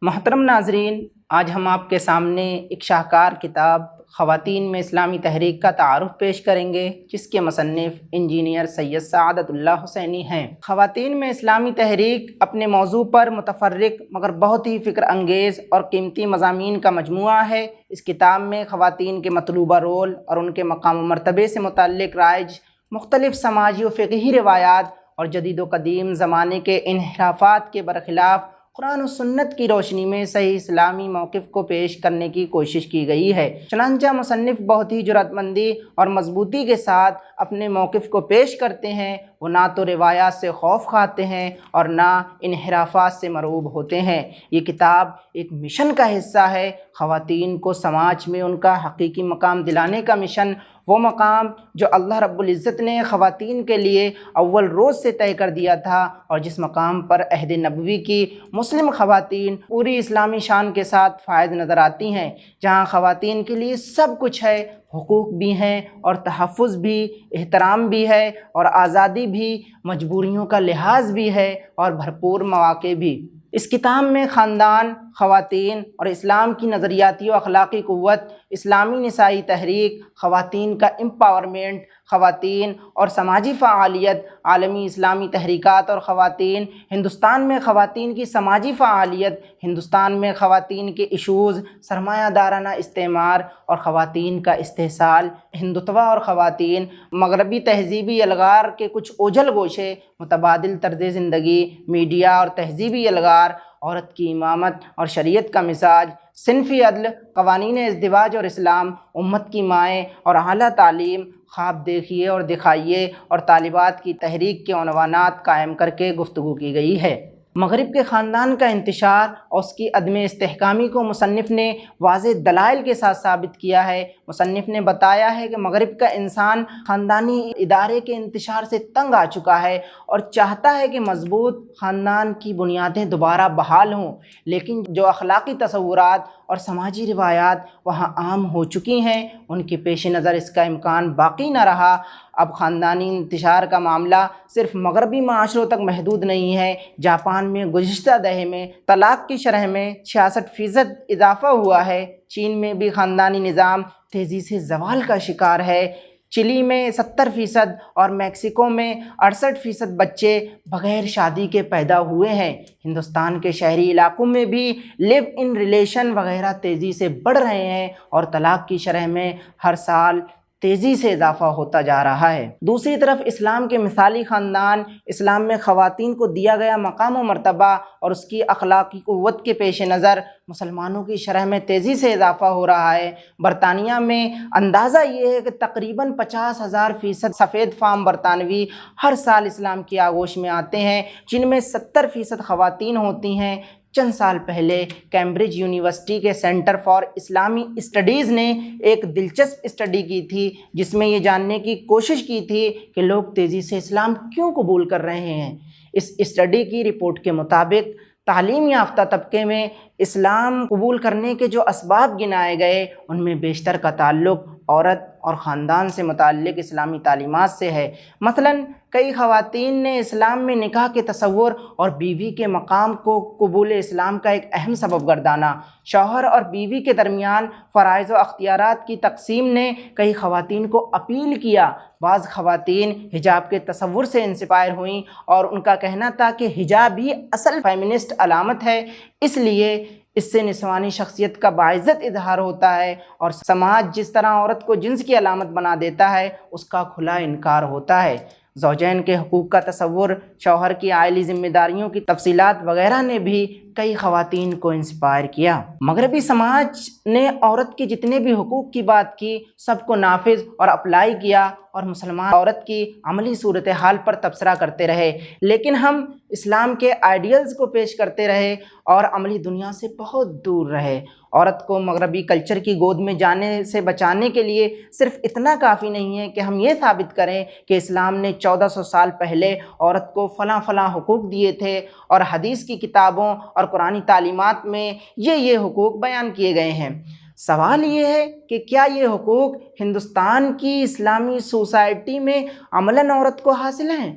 محترم ناظرین، آج ہم آپ کے سامنے ایک شاہکار کتاب خواتین میں اسلامی تحریک کا تعارف پیش کریں گے، جس کے مصنف انجینئر سید سعادت اللہ حسینی ہیں۔ خواتین میں اسلامی تحریک اپنے موضوع پر متفرق مگر بہت ہی فکر انگیز اور قیمتی مضامین کا مجموعہ ہے۔ اس کتاب میں خواتین کے مطلوبہ رول اور ان کے مقام و مرتبے سے متعلق رائج مختلف سماجی و فقہی روایات اور جدید و قدیم زمانے کے انحرافات کے برخلاف قرآن و سنت کی روشنی میں صحیح اسلامی موقف کو پیش کرنے کی کوشش کی گئی ہے۔ چنانچہ مصنف بہت ہی جرأت مندی اور مضبوطی کے ساتھ اپنے موقف کو پیش کرتے ہیں۔ وہ نہ تو روایات سے خوف کھاتے ہیں اور نہ انحرافات سے مرعوب ہوتے ہیں۔ یہ کتاب ایک مشن کا حصہ ہے، خواتین کو سماج میں ان کا حقیقی مقام دلانے کا مشن، وہ مقام جو اللہ رب العزت نے خواتین کے لیے اول روز سے طے کر دیا تھا، اور جس مقام پر عہد نبوی کی مسلم خواتین پوری اسلامی شان کے ساتھ فائز نظر آتی ہیں، جہاں خواتین کے لیے سب کچھ ہے، حقوق بھی ہیں اور تحفظ بھی، احترام بھی ہے اور آزادی بھی، مجبوریوں کا لحاظ بھی ہے اور بھرپور مواقع بھی۔ اس کتاب میں خاندان، خواتین اور اسلام کی نظریاتی و اخلاقی قوت، اسلامی نسائی تحریک، خواتین کا امپاورمنٹ، خواتین اور سماجی فعالیت، عالمی اسلامی تحریکات اور خواتین، ہندوستان میں خواتین کی سماجی فعالیت، ہندوستان میں خواتین کے ایشوز، سرمایہ دارانہ استعمار اور خواتین کا استحصال، ہندوتوا اور خواتین، مغربی تہذیبی الغار کے کچھ اوجھل گوشے، متبادل طرز زندگی، میڈیا اور تہذیبی الغار، عورت کی امامت اور شریعت کا مزاج، صنفی عدل، قوانین ازدواج اور اسلام، امت کی مائیں اور اعلیٰ تعلیم، خواب دیکھیے اور دکھائیے اور طالبات کی تحریک کے عنوانات قائم کر کے گفتگو کی گئی ہے۔ مغرب کے خاندان کا انتشار اور اس کی عدم استحکامی کو مصنف نے واضح دلائل کے ساتھ ثابت کیا ہے۔ مصنف نے بتایا ہے کہ مغرب کا انسان خاندانی ادارے کے انتشار سے تنگ آ چکا ہے اور چاہتا ہے کہ مضبوط خاندان کی بنیادیں دوبارہ بحال ہوں، لیکن جو اخلاقی تصورات اور سماجی روایات وہاں عام ہو چکی ہیں، ان کے پیش نظر اس کا امکان باقی نہ رہا۔ اب خاندانی انتشار کا معاملہ صرف مغربی معاشروں تک محدود نہیں ہے۔ جاپان میں گزشتہ دہے میں طلاق کی شرح میں 66% اضافہ ہوا ہے۔ چین میں بھی خاندانی نظام تیزی سے زوال کا شکار ہے۔ چلی میں 70% اور میکسیکو میں 68% بچے بغیر شادی کے پیدا ہوئے ہیں۔ ہندوستان کے شہری علاقوں میں بھی لیو ان ریلیشن وغیرہ تیزی سے بڑھ رہے ہیں اور طلاق کی شرح میں ہر سال تیزی سے اضافہ ہوتا جا رہا ہے۔ دوسری طرف اسلام کے مثالی خاندان، اسلام میں خواتین کو دیا گیا مقام و مرتبہ اور اس کی اخلاقی قوت کے پیش نظر مسلمانوں کی شرح میں تیزی سے اضافہ ہو رہا ہے۔ برطانیہ میں اندازہ یہ ہے کہ تقریباً 50,000% سفید فام برطانوی ہر سال اسلام کی آغوش میں آتے ہیں، جن میں 70% خواتین ہوتی ہیں۔ چند سال پہلے کیمبرج یونیورسٹی کے سینٹر فار اسلامی اسٹڈیز نے ایک دلچسپ اسٹڈی کی تھی، جس میں یہ جاننے کی کوشش کی تھی کہ لوگ تیزی سے اسلام کیوں قبول کر رہے ہیں۔ اس اسٹڈی کی رپورٹ کے مطابق تعلیم یافتہ طبقے میں اسلام قبول کرنے کے جو اسباب گنائے گئے، ان میں بیشتر کا تعلق عورت اور خاندان سے متعلق اسلامی تعلیمات سے ہے۔ مثلاً کئی خواتین نے اسلام میں نکاح کے تصور اور بیوی کے مقام کو قبول اسلام کا ایک اہم سبب گردانا۔ شوہر اور بیوی کے درمیان فرائض و اختیارات کی تقسیم نے کئی خواتین کو اپیل کیا۔ بعض خواتین حجاب کے تصور سے انسپائر ہوئیں اور ان کا کہنا تھا کہ حجاب ہی اصل فیمنسٹ علامت ہے، اس لیے اس سے نسوانی شخصیت کا باعزت اظہار ہوتا ہے، اور سماج جس طرح عورت کو جنس کی علامت بنا دیتا ہے، اس کا کھلا انکار ہوتا ہے۔ زوجین کے حقوق کا تصور، شوہر کی عائلی ذمہ داریوں کی تفصیلات وغیرہ نے بھی کئی خواتین کو انسپائر کیا۔ مغربی سماج نے عورت کے جتنے بھی حقوق کی بات کی، سب کو نافذ اور اپلائی کیا اور مسلمان عورت کی عملی صورتحال پر تبصرہ کرتے رہے، لیکن ہم اسلام کے آئیڈیلز کو پیش کرتے رہے اور عملی دنیا سے بہت دور رہے۔ عورت کو مغربی کلچر کی گود میں جانے سے بچانے کے لیے صرف اتنا کافی نہیں ہے کہ ہم یہ ثابت کریں کہ اسلام نے 1400 سال پہلے عورت کو فلاں فلاں حقوق دیے تھے اور حدیث کی کتابوں اور قرآنی تعلیمات میں یہ حقوق بیان کیے گئے ہیں۔ سوال یہ ہے کہ کیا یہ حقوق ہندوستان کی اسلامی سوسائٹی میں عملاً عورت کو حاصل ہیں؟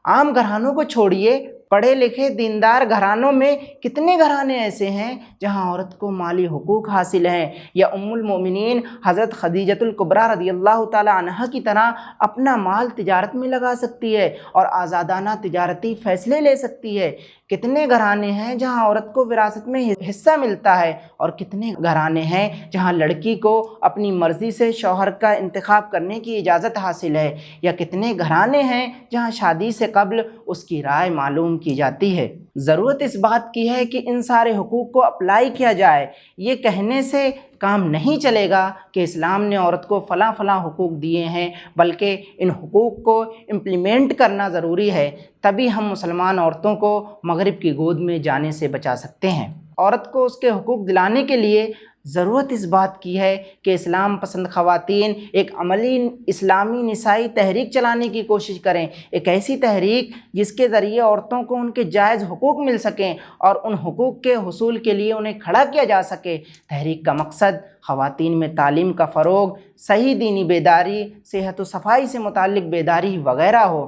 عام گھرانوں کو چھوڑیے، پڑھے لکھے دیندار گھرانوں میں کتنے گھرانے ایسے ہیں جہاں عورت کو مالی حقوق حاصل ہیں، یا ام المومنین حضرت خدیجۃ الکبریٰ رضی اللہ تعالی عنہا کی طرح اپنا مال تجارت میں لگا سکتی ہے اور آزادانہ تجارتی فیصلے لے سکتی ہے۔ کتنے گھرانے ہیں جہاں عورت کو وراثت میں حصہ ملتا ہے، اور کتنے گھرانے ہیں جہاں لڑکی کو اپنی مرضی سے شوہر کا انتخاب کرنے کی اجازت حاصل ہے، یا کتنے گھرانے ہیں جہاں شادی سے قبل اس کی رائے معلوم کی جاتی ہے۔ ضرورت اس بات کی ہے کہ ان سارے حقوق کو اپلائی کیا جائے۔ یہ کہنے سے کام نہیں چلے گا کہ اسلام نے عورت کو فلاں فلاں حقوق دیے ہیں، بلکہ ان حقوق کو امپلیمنٹ کرنا ضروری ہے، تبھی ہم مسلمان عورتوں کو مغرب کی گود میں جانے سے بچا سکتے ہیں۔ عورت کو اس کے حقوق دلانے کے لیے ضرورت اس بات کی ہے کہ اسلام پسند خواتین ایک عملی اسلامی نسائی تحریک چلانے کی کوشش کریں، ایک ایسی تحریک جس کے ذریعے عورتوں کو ان کے جائز حقوق مل سکیں اور ان حقوق کے حصول کے لیے انہیں کھڑا کیا جا سکے۔ تحریک کا مقصد خواتین میں تعلیم کا فروغ، صحیح دینی بیداری، صحت و صفائی سے متعلق بیداری وغیرہ ہو۔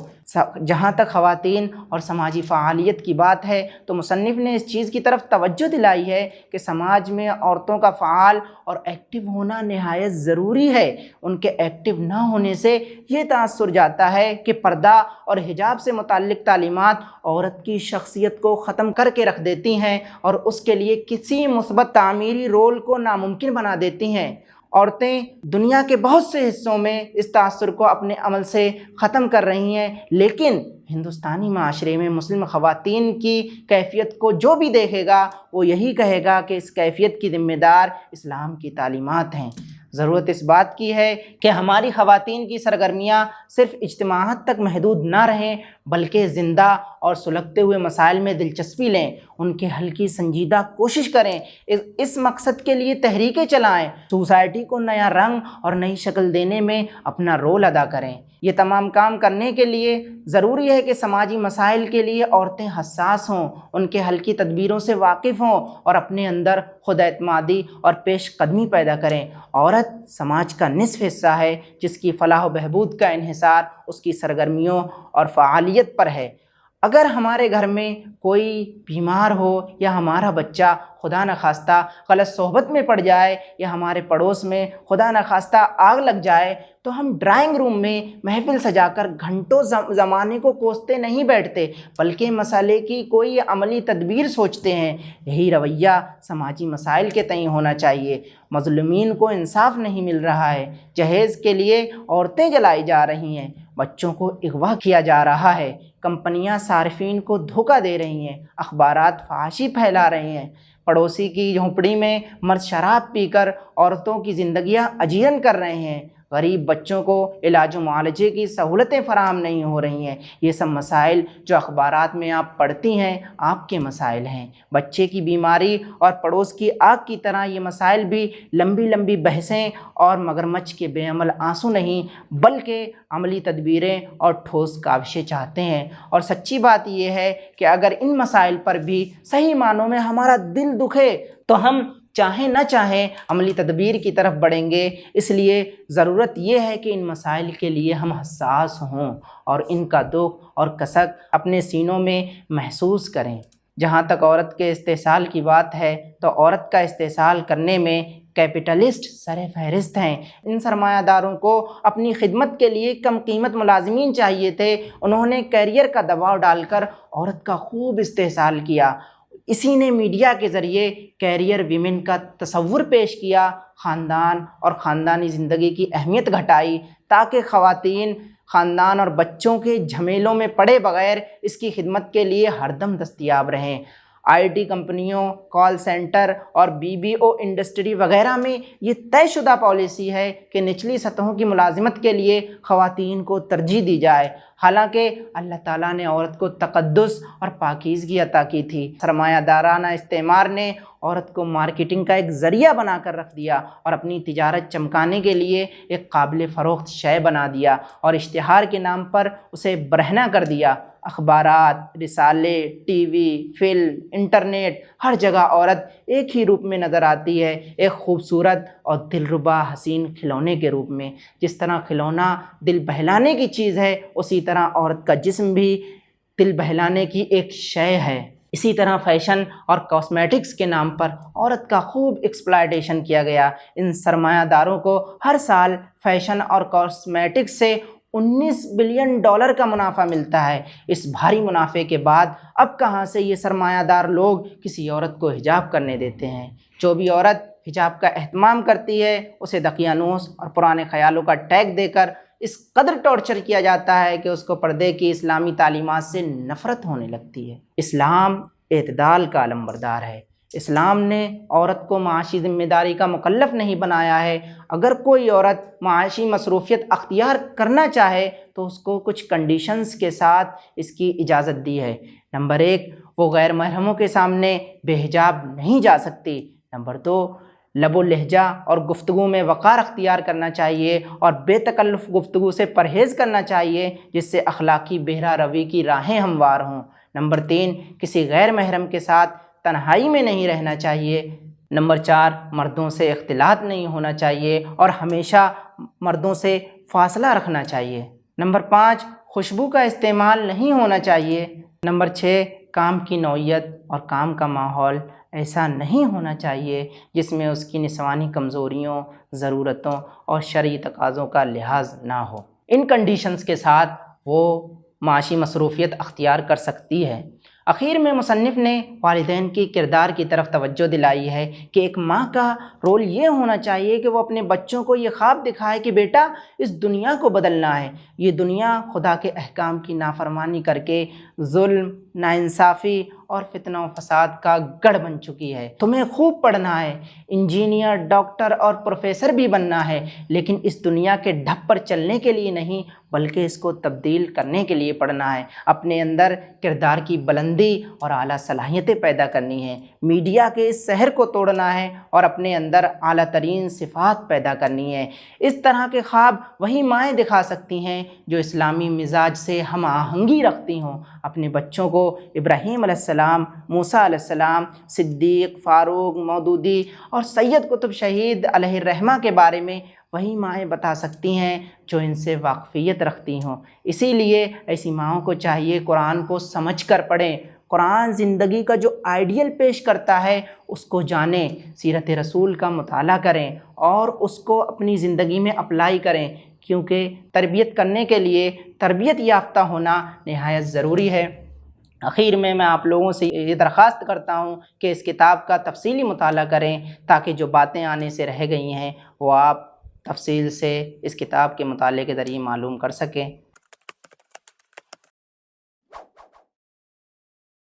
جہاں تک خواتین اور سماجی فعالیت کی بات ہے تو مصنف نے اس چیز کی طرف توجہ دلائی ہے کہ سماج میں عورتوں کا فعال اور ایکٹیو ہونا نہایت ضروری ہے۔ ان کے ایکٹیو نہ ہونے سے یہ تاثر جاتا ہے کہ پردہ اور حجاب سے متعلق تعلیمات عورت کی شخصیت کو ختم کر کے رکھ دیتی ہیں اور اس کے لیے کسی مثبت تعمیری رول کو ناممکن بنا دیتی ہیں۔ عورتیں دنیا کے بہت سے حصوں میں اس تاثر کو اپنے عمل سے ختم کر رہی ہیں، لیکن ہندوستانی معاشرے میں مسلم خواتین کی کیفیت کو جو بھی دیکھے گا وہ یہی کہے گا کہ اس کیفیت کی ذمہ دار اسلام کی تعلیمات ہیں۔ ضرورت اس بات کی ہے کہ ہماری خواتین کی سرگرمیاں صرف اجتماعات تک محدود نہ رہیں، بلکہ زندہ اور سلگتے ہوئے مسائل میں دلچسپی لیں، ان کے حل کی سنجیدہ کوشش کریں، اس مقصد کے لیے تحریکیں چلائیں، سوسائٹی کو نیا رنگ اور نئی شکل دینے میں اپنا رول ادا کریں۔ یہ تمام کام کرنے کے لیے ضروری ہے کہ سماجی مسائل کے لیے عورتیں حساس ہوں، ان کے حل کی تدبیروں سے واقف ہوں اور اپنے اندر خود اعتمادی اور پیش قدمی پیدا کریں۔ عورت سماج کا نصف حصہ ہے جس کی فلاح و بہبود کا انحصار اس کی سرگرمیوں اور فعالیت پر ہے۔ اگر ہمارے گھر میں کوئی بیمار ہو یا ہمارا بچہ خدا نخواستہ غلط صحبت میں پڑ جائے یا ہمارے پڑوس میں خدا نخواستہ آگ لگ جائے تو ہم ڈرائنگ روم میں محفل سجا کر گھنٹوں زمانے کو کوستے نہیں بیٹھتے، بلکہ مسئلے کی کوئی عملی تدبیر سوچتے ہیں۔ یہی رویہ سماجی مسائل کے تئیں ہونا چاہیے۔ مظلومین کو انصاف نہیں مل رہا ہے، جہیز کے لیے عورتیں جلائی جا رہی ہیں، بچوں کو اغوا کیا جا رہا ہے، کمپنیاں صارفین کو دھوکہ دے رہی ہیں، اخبارات فحاشی پھیلا رہے ہیں، پڑوسی کی جھونپڑی میں مرد شراب پی کر عورتوں کی زندگیاں اجیرن کر رہے ہیں، غریب بچوں کو علاج و معالجے کی سہولتیں فراہم نہیں ہو رہی ہیں۔ یہ سب مسائل جو اخبارات میں آپ پڑھتی ہیں آپ کے مسائل ہیں۔ بچے کی بیماری اور پڑوس کی آگ کی طرح یہ مسائل بھی لمبی لمبی بحثیں اور مگرمچھ کے بے عمل آنسو نہیں، بلکہ عملی تدبیریں اور ٹھوس کاوشیں چاہتے ہیں۔ اور سچی بات یہ ہے کہ اگر ان مسائل پر بھی صحیح معنوں میں ہمارا دل دکھے تو ہم چاہیں نہ چاہیں عملی تدبیر کی طرف بڑھیں گے۔ اس لیے ضرورت یہ ہے کہ ان مسائل کے لیے ہم حساس ہوں اور ان کا دکھ اور کسک اپنے سینوں میں محسوس کریں۔ جہاں تک عورت کے استحصال کی بات ہے تو عورت کا استحصال کرنے میں کیپٹلسٹ سر فہرست ہیں۔ ان سرمایہ داروں کو اپنی خدمت کے لیے کم قیمت ملازمین چاہیے تھے، انہوں نے کیریئر کا دباؤ ڈال کر عورت کا خوب استحصال کیا۔ اسی نے میڈیا کے ذریعے کیریئر ویمن کا تصور پیش کیا، خاندان اور خاندانی زندگی کی اہمیت گھٹائی تاکہ خواتین خاندان اور بچوں کے جھمیلوں میں پڑے بغیر اس کی خدمت کے لیے ہر دم دستیاب رہیں۔ آئی ٹی کمپنیوں، کال سینٹر اور BPO انڈسٹری وغیرہ میں یہ طے شدہ پالیسی ہے کہ نچلی سطحوں کی ملازمت کے لیے خواتین کو ترجیح دی جائے، حالانکہ اللہ تعالیٰ نے عورت کو تقدس اور پاکیزگی عطا کی تھی۔ سرمایہ دارانہ استعمار نے عورت کو مارکیٹنگ کا ایک ذریعہ بنا کر رکھ دیا اور اپنی تجارت چمکانے کے لیے ایک قابل فروخت شے بنا دیا اور اشتہار کے نام پر اسے برہنہ کر دیا۔ اخبارات، رسالے، ٹی وی، فلم، انٹرنیٹ، ہر جگہ عورت ایک ہی روپ میں نظر آتی ہے، ایک خوبصورت اور دلربا حسین کھلونے کے روپ میں۔ جس طرح کھلونا دل بہلانے کی چیز ہے، اسی طرح عورت کا جسم بھی دل بہلانے کی ایک شے ہے۔ اسی طرح فیشن اور کاسمیٹکس کے نام پر عورت کا خوب ایکسپلائٹیشن کیا گیا۔ ان سرمایہ داروں کو ہر سال فیشن اور کاسمیٹکس سے $19 بلین کا منافع ملتا ہے۔ اس بھاری منافع کے بعد اب کہاں سے یہ سرمایہ دار لوگ کسی عورت کو حجاب کرنے دیتے ہیں؟ جو بھی عورت حجاب کا اہتمام کرتی ہے اسے دقیانوس اور پرانے خیالوں کا ٹیگ دے کر اس قدر ٹارچر کیا جاتا ہے کہ اس کو پردے کی اسلامی تعلیمات سے نفرت ہونے لگتی ہے۔ اسلام اعتدال کا علمبردار ہے۔ اسلام نے عورت کو معاشی ذمہ داری کا مکلف نہیں بنایا ہے۔ اگر کوئی عورت معاشی مصروفیت اختیار کرنا چاہے تو اس کو کچھ کنڈیشنز کے ساتھ اس کی اجازت دی ہے۔ نمبر 1، وہ غیر محرموں کے سامنے بے حجاب نہیں جا سکتی۔ نمبر 2، لب و لہجہ اور گفتگو میں وقار اختیار کرنا چاہیے اور بے تکلف گفتگو سے پرہیز کرنا چاہیے جس سے اخلاقی بہرہ روی کی راہیں ہموار ہوں۔ نمبر 3، کسی غیر محرم کے ساتھ تنہائی میں نہیں رہنا چاہیے۔ نمبر 4، مردوں سے اختلاط نہیں ہونا چاہیے اور ہمیشہ مردوں سے فاصلہ رکھنا چاہیے۔ نمبر 5، خوشبو کا استعمال نہیں ہونا چاہیے۔ نمبر 6، کام کی نوعیت اور کام کا ماحول ایسا نہیں ہونا چاہیے جس میں اس کی نسوانی کمزوریوں، ضرورتوں اور شرعی تقاضوں کا لحاظ نہ ہو۔ ان کنڈیشنز کے ساتھ وہ معاشی مصروفیت اختیار کر سکتی ہے۔ اخیر میں مصنف نے والدین کی کردار کی طرف توجہ دلائی ہے کہ ایک ماں کا رول یہ ہونا چاہیے کہ وہ اپنے بچوں کو یہ خواب دکھائے کہ بیٹا اس دنیا کو بدلنا ہے۔ یہ دنیا خدا کے احکام کی نافرمانی کر کے ظلم، ناانصافی اور فتنہ و فساد کا گڑھ بن چکی ہے۔ تمہیں خوب پڑھنا ہے، انجینئر، ڈاکٹر اور پروفیسر بھی بننا ہے، لیکن اس دنیا کے ڈھب پر چلنے کے لیے نہیں بلکہ اس کو تبدیل کرنے کے لیے پڑھنا ہے۔ اپنے اندر کردار کی بلندی اور اعلیٰ صلاحیتیں پیدا کرنی ہیں، میڈیا کے اس سحر کو توڑنا ہے اور اپنے اندر اعلیٰ ترین صفات پیدا کرنی ہے۔ اس طرح کے خواب وہی مائیں دکھا سکتی ہیں جو اسلامی مزاج سے ہم آہنگی رکھتی ہوں۔ اپنے بچوں کو ابراہیم علیہ السلام، موسیٰ علیہ السلام، صدیق، فاروق، مودودی اور سید قطب شہید علیہ الرحمہ کے بارے میں وہی مائیں بتا سکتی ہیں جو ان سے واقفیت رکھتی ہوں۔ اسی لیے ایسی ماؤں کو چاہیے قرآن کو سمجھ کر پڑھیں۔ قرآن زندگی کا جو آئیڈیل پیش کرتا ہے اس کو جانیں، سیرت رسول کا مطالعہ کریں اور اس کو اپنی زندگی میں اپلائی کریں، کیونکہ تربیت کرنے کے لیے تربیت یافتہ ہونا نہایت ضروری ہے۔ اخیر میں آپ لوگوں سے یہ درخواست کرتا ہوں کہ اس کتاب کا تفصیلی مطالعہ کریں تاکہ جو باتیں آنے سے رہ گئی ہیں وہ آپ تفصیل سے اس کتاب کے مطالعے کے ذریعے معلوم کر سکیں۔